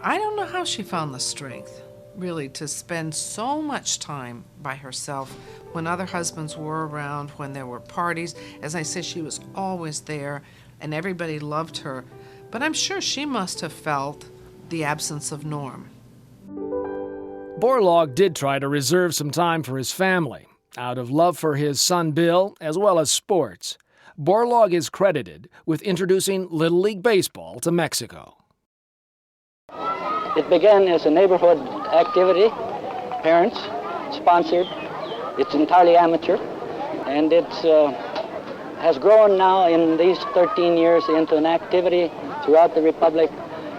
I don't know how she found the strength, really, to spend so much time by herself when other husbands were around, when there were parties. As I said, she was always there, and everybody loved her. But I'm sure she must have felt the absence of Norm. Borlaug did try to reserve some time for his family, out of love for his son Bill, as well as sports. Borlaug is credited with introducing Little League Baseball to Mexico. It began as a neighborhood activity, parents sponsored, It's entirely amateur, and it has grown now in these 13 years into an activity throughout the Republic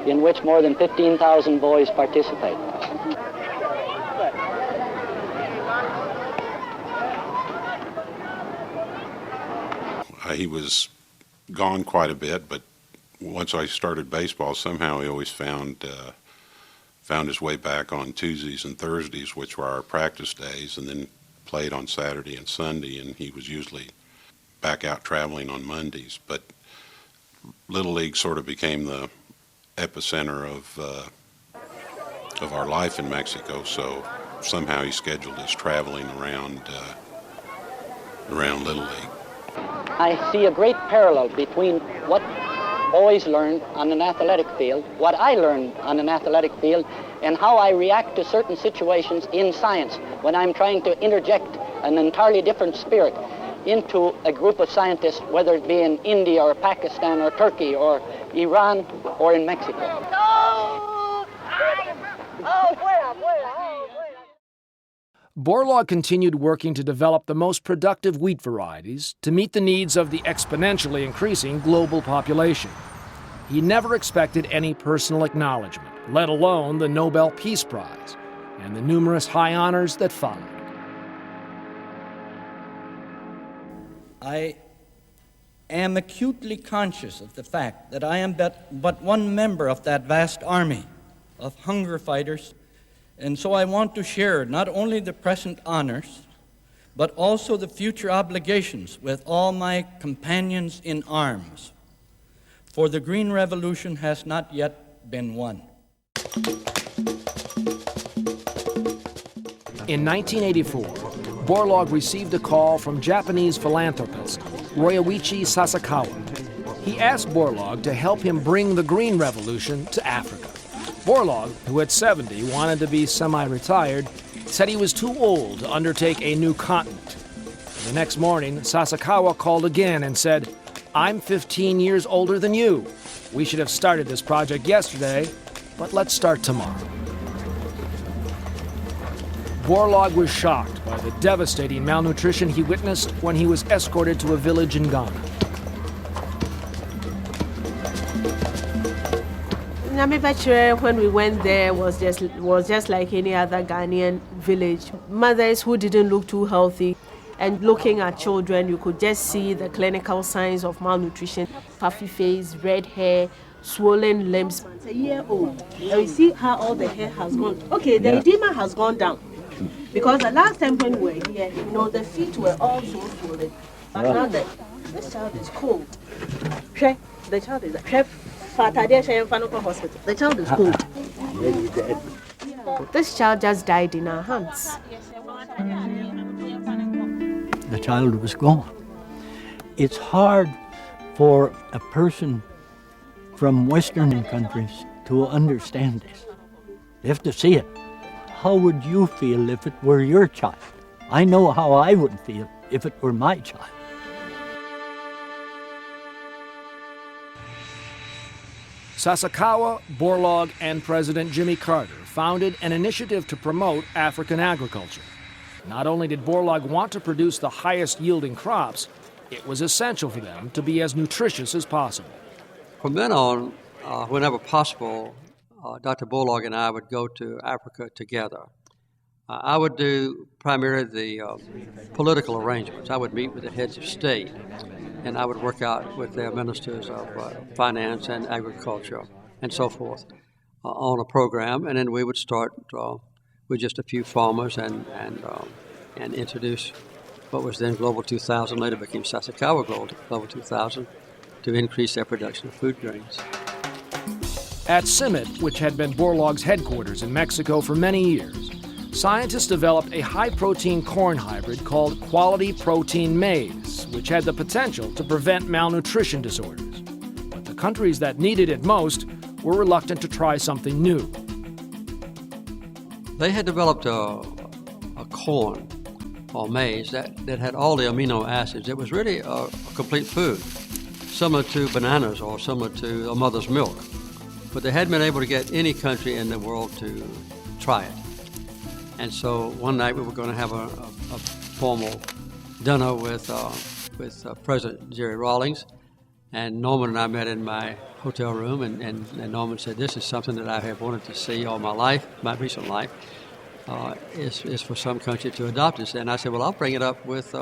in which more than 15,000 boys participate. He was gone quite a bit, but once I started baseball, somehow he always found his way back on Tuesdays and Thursdays, which were our practice days, and then played on Saturday and Sunday, and he was usually back out traveling on Mondays. But Little League sort of became the epicenter of our life in Mexico, so somehow he scheduled his traveling around Little League. I see a great parallel between what boys learn on an athletic field, what I learned on an athletic field, and how I react to certain situations in science when I'm trying to interject an entirely different spirit into a group of scientists, whether it be in India or Pakistan or Turkey or Iran or in Mexico. Borlaug continued working to develop the most productive wheat varieties to meet the needs of the exponentially increasing global population. He never expected any personal acknowledgement, let alone the Nobel Peace Prize and the numerous high honors that followed. I am acutely conscious of the fact that I am but one member of that vast army of hunger fighters, and so I want to share not only the present honors, but also the future obligations with all my companions in arms. For the Green Revolution has not yet been won. In 1984, Borlaug received a call from Japanese philanthropist Ryoichi Sasakawa. He asked Borlaug to help him bring the Green Revolution to Africa. Borlaug, who at 70 wanted to be semi-retired, said he was too old to undertake a new continent. The next morning, Sasakawa called again and said, "I'm 15 years older than you. We should have started this project yesterday, but let's start tomorrow." Borlaug was shocked by the devastating malnutrition he witnessed when he was escorted to a village in Ghana. When we went there was just like any other Ghanaian village. Mothers who didn't look too healthy, and looking at children, you could just see the clinical signs of malnutrition: puffy face, red hair, swollen limbs. A year old, and you see how all the hair has gone. Okay, the edema has gone down, because the last time when we were here, the feet were all so swollen. But now this child is cold. The child is hospital. The child is cold. This child just died in our hands. The child was gone. It's hard for a person from Western countries to understand this. They have to see it. How would you feel if it were your child? I know how I would feel if it were my child. Sasakawa, Borlaug, and President Jimmy Carter founded an initiative to promote African agriculture. Not only did Borlaug want to produce the highest yielding crops, it was essential for them to be as nutritious as possible. From then on, whenever possible, Dr. Borlaug and I would go to Africa together. I would do primarily the political arrangements. I would meet with the heads of state, and I would work out with their ministers of finance and agriculture and so forth on a program, and then we would start with just a few farmers and introduce what was then Global 2000, later became Sasakawa Global 2000, to increase their production of food grains. At CIMMYT, which had been Borlaug's headquarters in Mexico for many years, scientists developed a high-protein corn hybrid called Quality Protein Maize, which had the potential to prevent malnutrition disorders. But the countries that needed it most were reluctant to try something new. They had developed a corn or maize that had all the amino acids. It was really a complete food, similar to bananas or similar to a mother's milk. But they hadn't been able to get any country in the world to try it. And so one night we were going to have a formal dinner with President Jerry Rawlings, and Norman and I met in my hotel room, and Norman said, "This is something that I have wanted to see all my life, my recent life, is for some country to adopt this." And I said, "Well, I'll bring it up with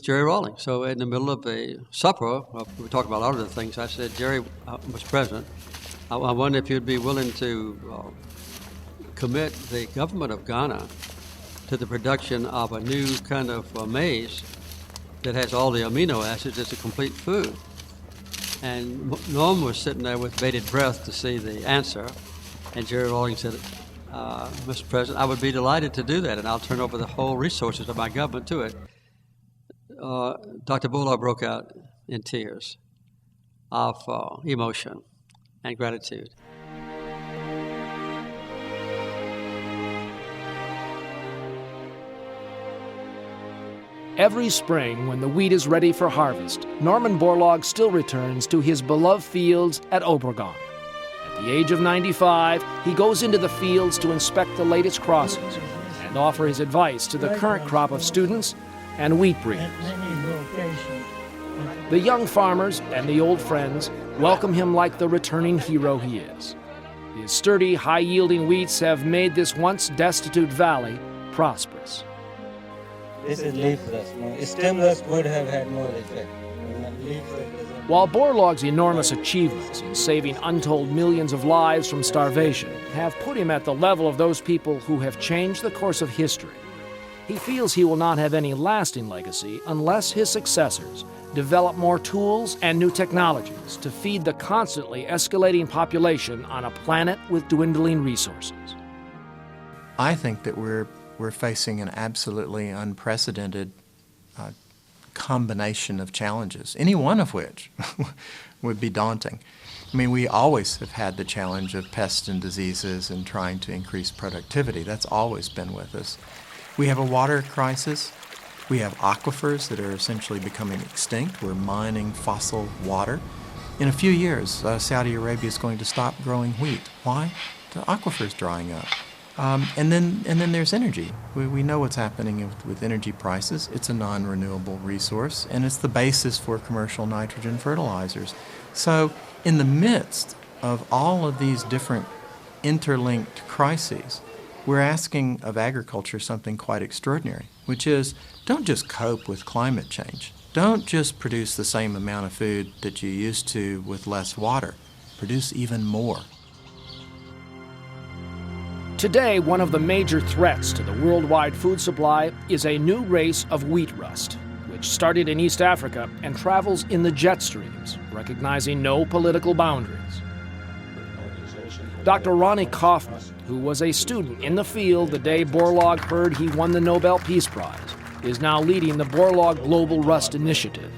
Jerry Rawlings." So in the middle of a supper, we were talking about a lot of the things. I said, "Jerry was president. I wonder if you'd be willing to commit the government of Ghana to the production of a new kind of maize that has all the amino acids. It's a complete food." And Norm was sitting there with bated breath to see the answer. And Jerry Rawlings said, "Mr. President, I would be delighted to do that, and I'll turn over the whole resources of my government to it." Dr. Borlaug broke out in tears of emotion and gratitude. Every spring, when the wheat is ready for harvest, Norman Borlaug still returns to his beloved fields at Obregon. At the age of 95, he goes into the fields to inspect the latest crosses and offer his advice to the current crop of students and wheat breeders. The young farmers and the old friends welcome him like the returning hero he is. His sturdy, high-yielding wheats have made this once destitute valley prosperous. This is leafless. Stemless would have had more effect. While Borlaug's enormous achievements in saving untold millions of lives from starvation have put him at the level of those people who have changed the course of history, he feels he will not have any lasting legacy unless his successors develop more tools and new technologies to feed the constantly escalating population on a planet with dwindling resources. I think that we're facing an absolutely unprecedented combination of challenges, any one of which would be daunting. I mean, we always have had the challenge of pests and diseases and trying to increase productivity. That's always been with us. We have a water crisis. We have aquifers that are essentially becoming extinct. We're mining fossil water. In a few years, Saudi Arabia is going to stop growing wheat. Why? The aquifer's drying up. And then there's energy. We know what's happening with energy prices. It's a non-renewable resource, and it's the basis for commercial nitrogen fertilizers. So in the midst of all of these different interlinked crises, we're asking of agriculture something quite extraordinary, which is don't just cope with climate change. Don't just produce the same amount of food that you used to with less water. Produce even more. Today, one of the major threats to the worldwide food supply is a new race of wheat rust, which started in East Africa and travels in the jet streams, recognizing no political boundaries. Dr. Ronnie Kaufman, who was a student in the field the day Borlaug heard he won the Nobel Peace Prize, is now leading the Borlaug Global Rust Initiative.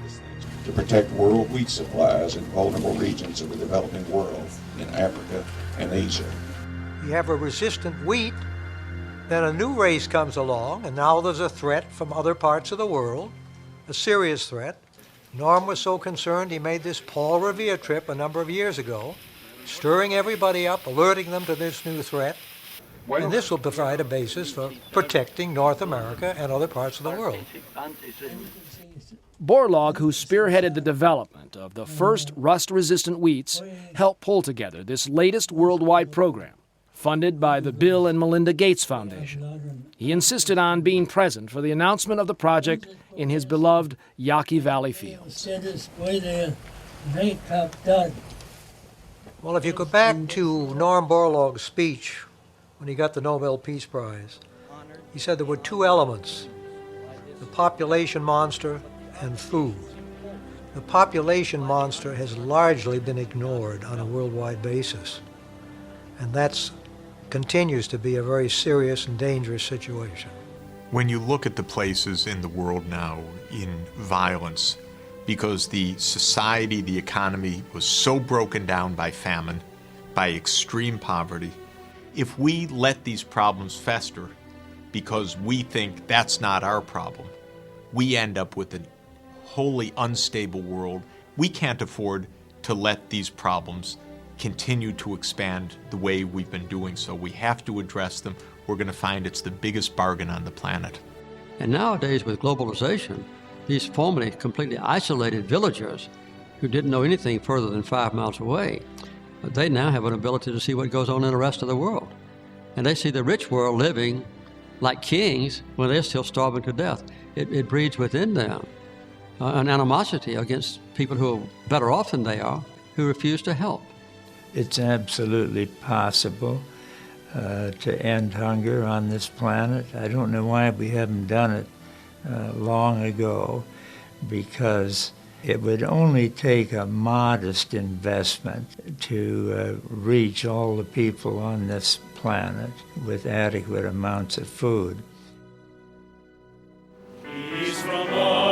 To protect world wheat supplies in vulnerable regions of the developing world in Africa and Asia. You have a resistant wheat, then a new race comes along, and now there's a threat from other parts of the world, a serious threat. Norm was so concerned he made this Paul Revere trip a number of years ago, stirring everybody up, alerting them to this new threat, and this will provide a basis for protecting North America and other parts of the world. Borlaug, who spearheaded the development of the first rust-resistant wheats, helped pull together this latest worldwide program, funded by the Bill and Melinda Gates Foundation. He insisted on being present for the announcement of the project in his beloved Yaqui Valley fields. Well, if you go back to Norm Borlaug's speech when he got the Nobel Peace Prize, he said there were two elements, the population monster and food. The population monster has largely been ignored on a worldwide basis, and that's continues to be a very serious and dangerous situation. When you look at the places in the world now in violence, because the society, the economy was so broken down by famine, by extreme poverty, if we let these problems fester because we think that's not our problem, we end up with a wholly unstable world. We can't afford to let these problems continue to expand the way we've been doing so. We have to address them. We're going to find it's the biggest bargain on the planet. And nowadays, with globalization, these formerly completely isolated villagers who didn't know anything further than 5 miles away, they now have an ability to see what goes on in the rest of the world. And they see the rich world living like kings when they're still starving to death. It breeds within them an animosity against people who are better off than they are, who refuse to help. It's absolutely possible to end hunger on this planet. I don't know why we haven't done it long ago, because it would only take a modest investment to reach all the people on this planet with adequate amounts of food. Peace from away,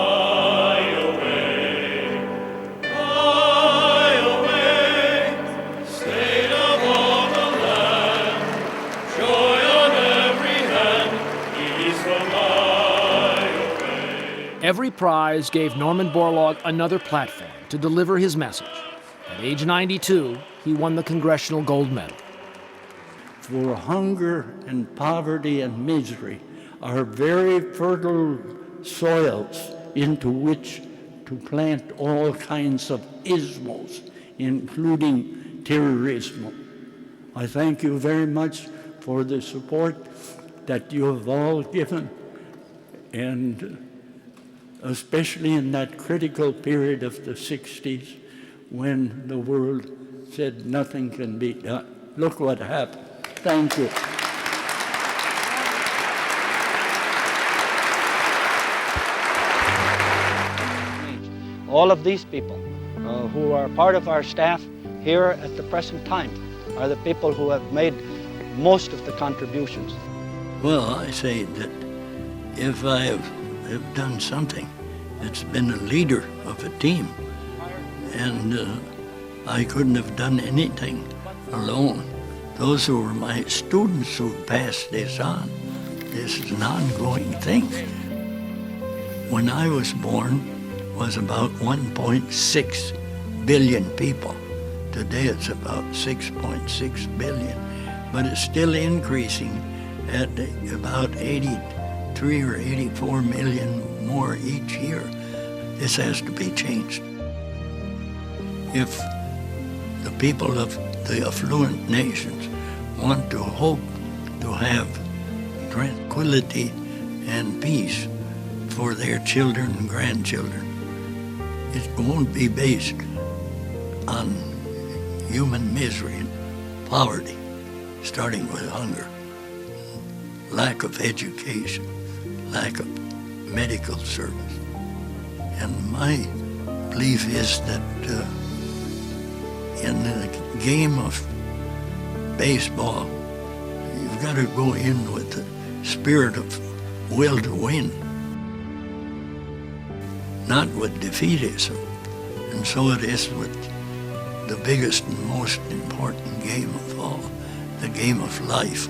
state of all the land, joy on every hand, peace from away. Every prize gave Norman Borlaug another platform to deliver his message. At age 92, he won the Congressional Gold Medal. For hunger and poverty and misery are very fertile soils into which to plant all kinds of isms, including terrorism. I thank you very much for the support that you have all given, and especially in that critical period of the 60s when the world said nothing can be done. Look what happened. Thank you. All of these people who are part of our staff here at the present time are the people who have made most of the contributions. Well, I say that if I have done something, it's been a leader of a team. And I couldn't have done anything alone. Those who were my students who passed this on, this is an ongoing thing. When I was born, was about 1.6 billion people. Today it's about 6.6 billion, but it's still increasing at about 83 or 84 million more each year. This has to be changed. If the people of the affluent nations want to hope to have tranquility and peace for their children and grandchildren, it won't be based on human misery and poverty, starting with hunger, lack of education, lack of medical service. And my belief is that in the game of baseball, you've got to go in with the spirit of will to win, not with defeatism. And so it is with the biggest and most important game of all, the game of life.